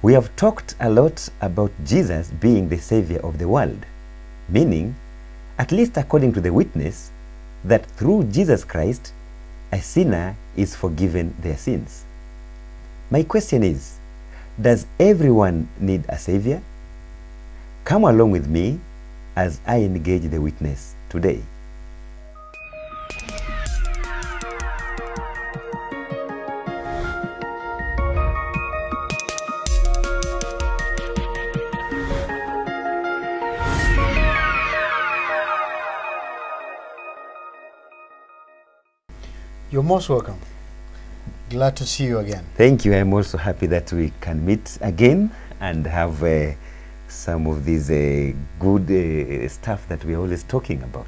We have talked a lot about Jesus being the Savior of the world, meaning, at least according to the witness, that through Jesus Christ, a sinner is forgiven their sins. My question is, does everyone need a Savior? Come along with me as I engage the witness today. You're most welcome. Glad to see you again. Thank you. I'm also happy that we can meet again and have some of these good stuff that we're always talking about.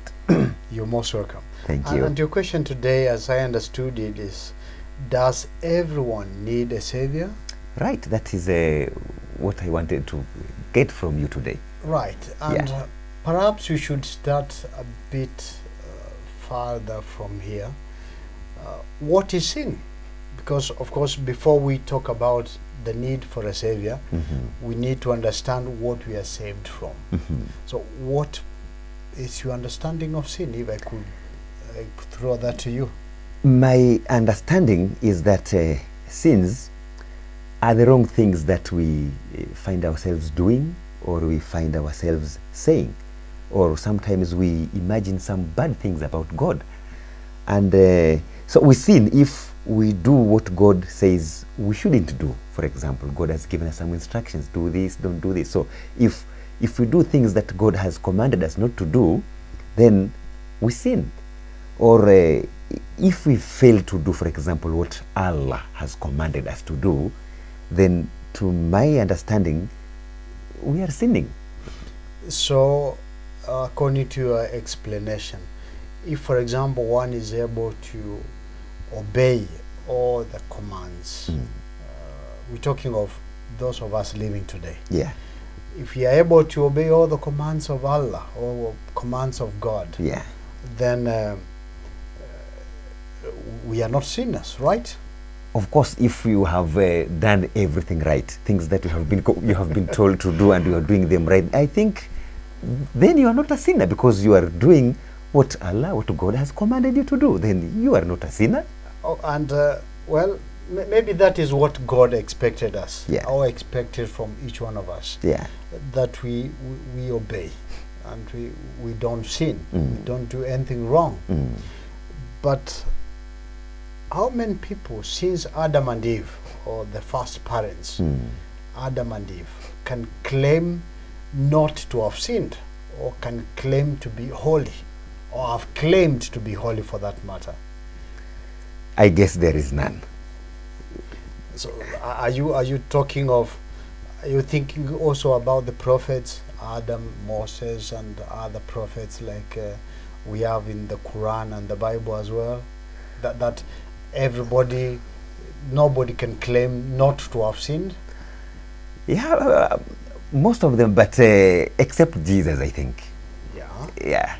You're most welcome. Thank you. And your question today, as I understood it, is, does everyone need a Savior? Right. That is what I wanted to get from you today. Right. And perhaps we should start a bit farther from here. What is sin? Because, of course, before we talk about the need for a Savior, we need to understand what we are saved from. So what is your understanding of sin, if I could throw that to you? My understanding is that sins are the wrong things that we find ourselves doing, or we find ourselves saying, or sometimes we imagine some bad things about God. And so we sin if we do what God says we shouldn't do. For example, God has given us some instructions, do this, don't do this. So if we do things that God has commanded us not to do, then we sin. Or if we fail to do, for example, what Allah has commanded us to do, then to my understanding, we are sinning. So according to your explanation, if, for example, one is able to obey all the commands, we're talking of those of us living today. Yeah. If you are able to obey all the commands of Allah or commands of God, then we are not sinners, right? Of course, if you have done everything right, things that you have been told to do, and you are doing them right, I think then you are not a sinner, because you are doing what Allah, what God has commanded you to do. Then you are not a sinner. Oh, and well, maybe that is what God expected us, or expected from each one of us. That we obey, and we don't sin, we don't do anything wrong. But how many people, since Adam and Eve, or the first parents, Adam and Eve, can claim not to have sinned, or can claim to be holy, or have claimed to be holy for that matter? I guess there is none. So are you talking of, are you thinking also about the prophets, Adam, Moses, and other prophets like we have in the Quran and the Bible as well? That everybody, nobody can claim not to have sinned? Yeah, most of them, but except Jesus, I think. Yeah.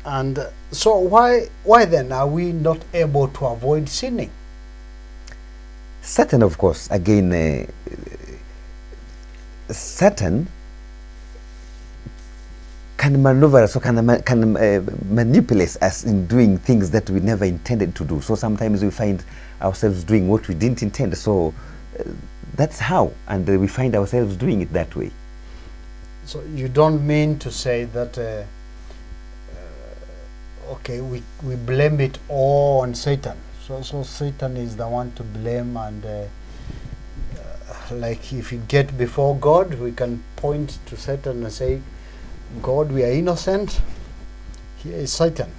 And so why then are we not able to avoid sinning? Satan, of course, again, Satan can maneuver us, or can manipulate us in doing things that we never intended to do. So sometimes we find ourselves doing what we didn't intend. So that's how, and we find ourselves doing it that way. So you don't mean to say that okay, we blame it all on Satan. So Satan is the one to blame, and like if you get before God, we can point to Satan and say, God, we are innocent. Here is Satan.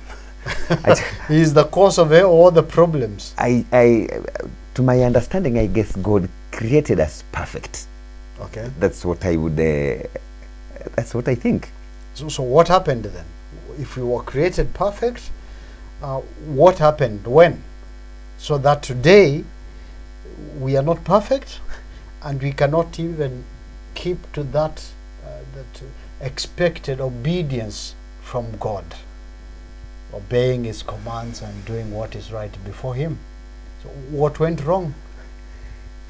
He is the cause of all the problems. To my understanding, I guess God created us perfect. Okay. That's what I would. That's what I think. So what happened then? If we were created perfect, what happened when? So that today we are not perfect, and we cannot even keep to that expected obedience from God, obeying His commands and doing what is right before Him. So what went wrong?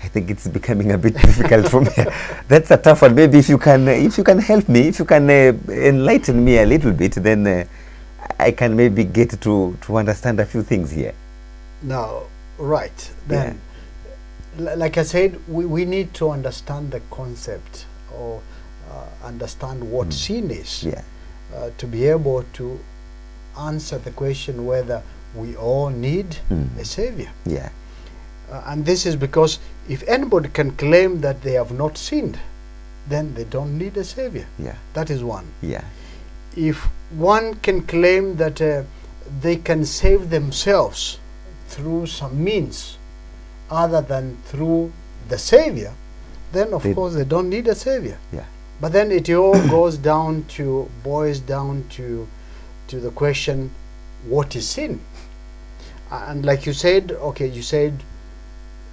I think it's becoming a bit difficult for me. That's a tough one. Maybe if you can help me, if you can enlighten me a little bit, then I can maybe get to understand a few things here. Now, right then, like I said, we need to understand the concept, or understand what sin is, to be able to answer the question whether we all need a savior. And this is because if anybody can claim that they have not sinned, then they don't need a savior. That is one. If one can claim that they can save themselves through some means other than through the savior, then of course they don't need a savior. But then it all boils down to the question, what is sin? And like you said, okay, you said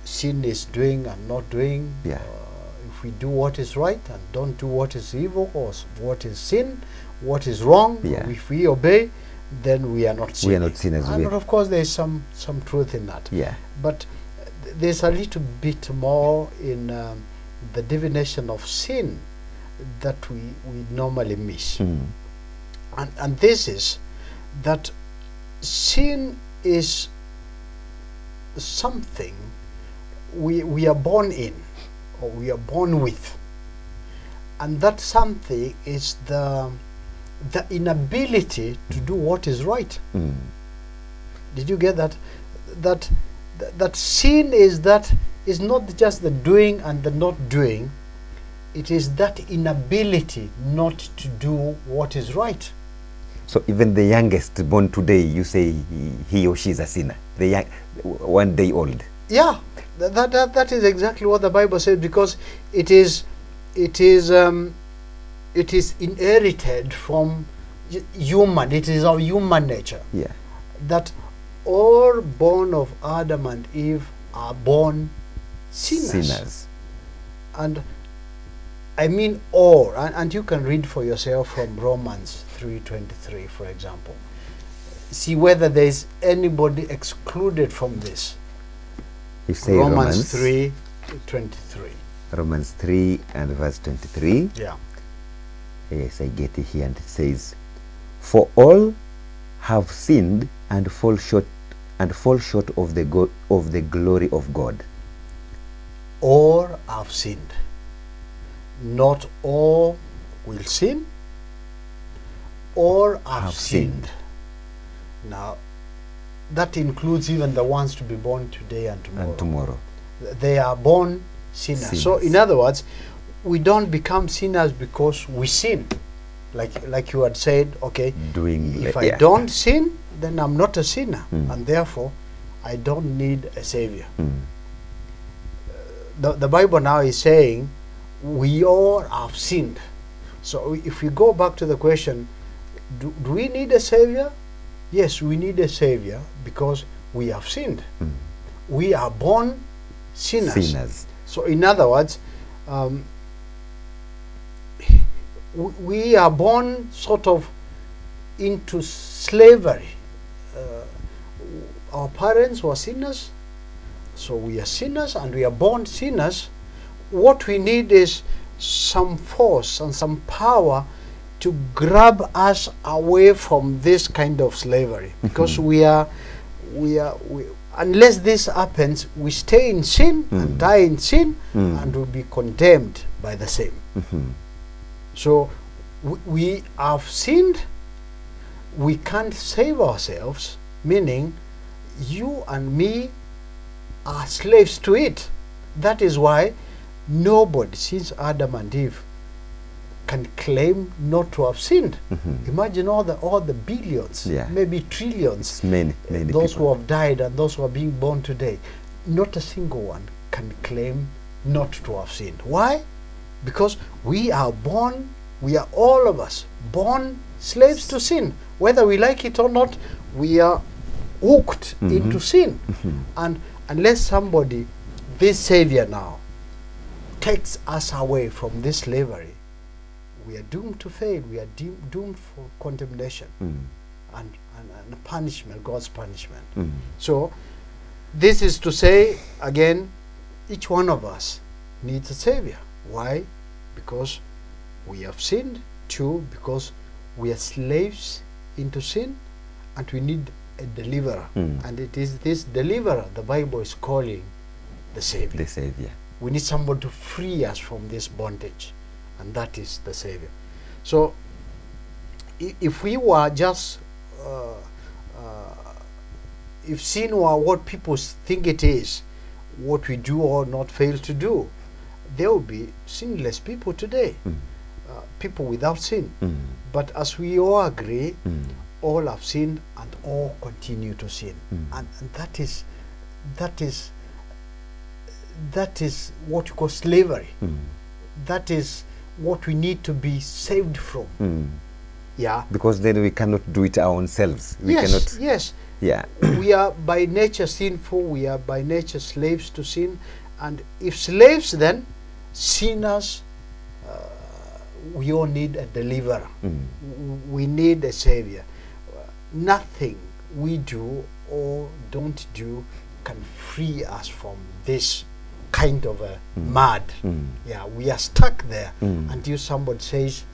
sin is doing and not doing. If we do what is right and don't do what is evil, or what is sin, what is wrong, if we obey, then we are not sinning. We are not sinners. And of course there is some truth in that. But there's a little bit more in the definition of sin that we normally miss. And this is that sin is something we are born in, or we are born with, and that something is the inability to do what is right. Did you get that? That sin is not just the doing and the not doing. It is that inability not to do what is right. So even the youngest born today, you say he or she is a sinner. The young, 1 day old. Yeah, that is exactly what the Bible says, because it is inherited from human. It is our human nature. That all born of Adam and Eve are born sinners. And I mean all, and you can read for yourself from Romans 3:23, for example. See whether there is anybody excluded from this. You say Romans 3:23. Romans 3 and verse 23. Yes, I get it here, and it says, "For all have sinned and fall short of the glory of God." All have sinned. Not all will sin. All have sinned. Now, that includes even the ones to be born today and tomorrow. They are born sinners. So, in other words, we don't become sinners because we sin. Like you had said, okay, if I don't sin, then I'm not a sinner, and therefore I don't need a savior. The Bible now is saying we all have sinned. So if we go back to the question, do we need a savior? Yes, we need a savior because we have sinned. We are born sinners. So in other words, we are born sort of into slavery. Our parents were sinners, so we are sinners and we are born sinners. What we need is some force and some power to grab us away from this kind of slavery, because unless this happens, we stay in sin and die in sin and will be condemned by the same. So we have sinned, we can't save ourselves, meaning you and me are slaves to it. That is why nobody since Adam and Eve can claim not to have sinned. Imagine all the billions, maybe trillions, many those people who have died and those who are being born today. Not a single one can claim not to have sinned. Why? Because we are born, we are all of us born slaves to sin. Whether we like it or not, we are hooked into sin. And unless somebody, this Savior now, takes us away from this slavery, we are doomed to fail. We are doomed for condemnation and punishment, God's punishment. So this is to say, again, each one of us needs a Savior. Why? Because we have sinned. 2, because we are slaves into sin, and we need a deliverer. And it is this deliverer the Bible is calling the Savior. The Savior. We need someone to free us from this bondage, and that is the Savior. So if we were just if sin were what people think it is, what we do or not fail to do, there will be sinless people today, people without sin. But as we all agree, all have sinned and all continue to sin, and that is what we call slavery. That is what we need to be saved from. Yeah. Because then we cannot do it ourselves. We cannot. Yes. Yeah. We are by nature sinful. We are by nature slaves to sin. And if slaves, then sinners, we all need a deliverer. We need a Savior. Nothing we do or don't do can free us from this kind of a mud. Yeah, we are stuck there until somebody says,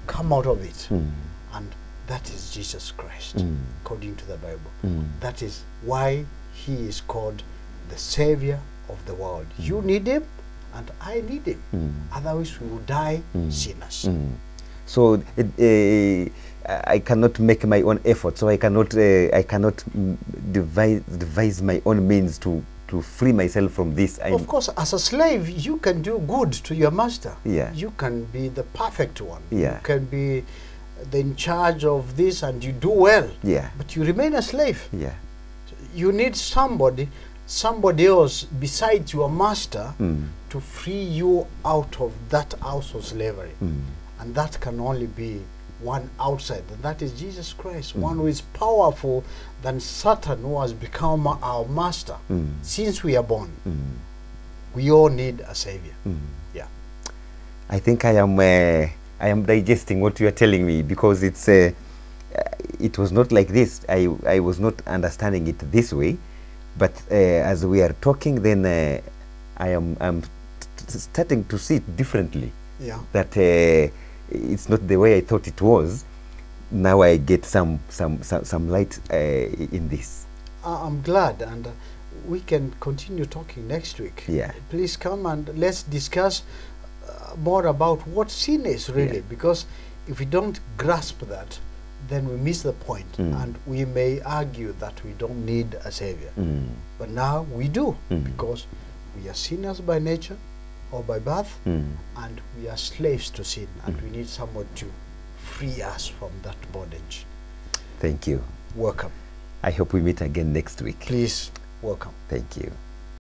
come out of it. And that is Jesus Christ, according to the Bible. That is why he is called the Savior of the world. You need him and I need him. Otherwise we will die sinners. So I cannot make my own effort, so I cannot devise my own means to free myself from this. Of course, as a slave, you can do good to your master. Yeah. You can be the perfect one. Yeah. You can be in charge of this and you do well. Yeah. But you remain a slave. Yeah. You need somebody else besides your master to free you out of that house of slavery. And that can only be one outside, and that is Jesus Christ, one who is powerful than Satan, who has become our master since we are born. We all need a Savior. Yeah. I think I am digesting what you are telling me, because it's it was not like this. I was not understanding it this way, but as we are talking, then I'm starting to see it differently. Yeah. That it's not the way I thought it was. Now I get some light in this. I'm glad, and we can continue talking next week. Yeah. Please come and let's discuss more about what sin is really, because if we don't grasp that, then we miss the point, and we may argue that we don't need a Savior. But now we do, because we are sinners by nature or by birth, and we are slaves to sin, and we need someone to free us from that bondage. Thank you. Welcome. I hope we meet again next week. Please, welcome. Thank you.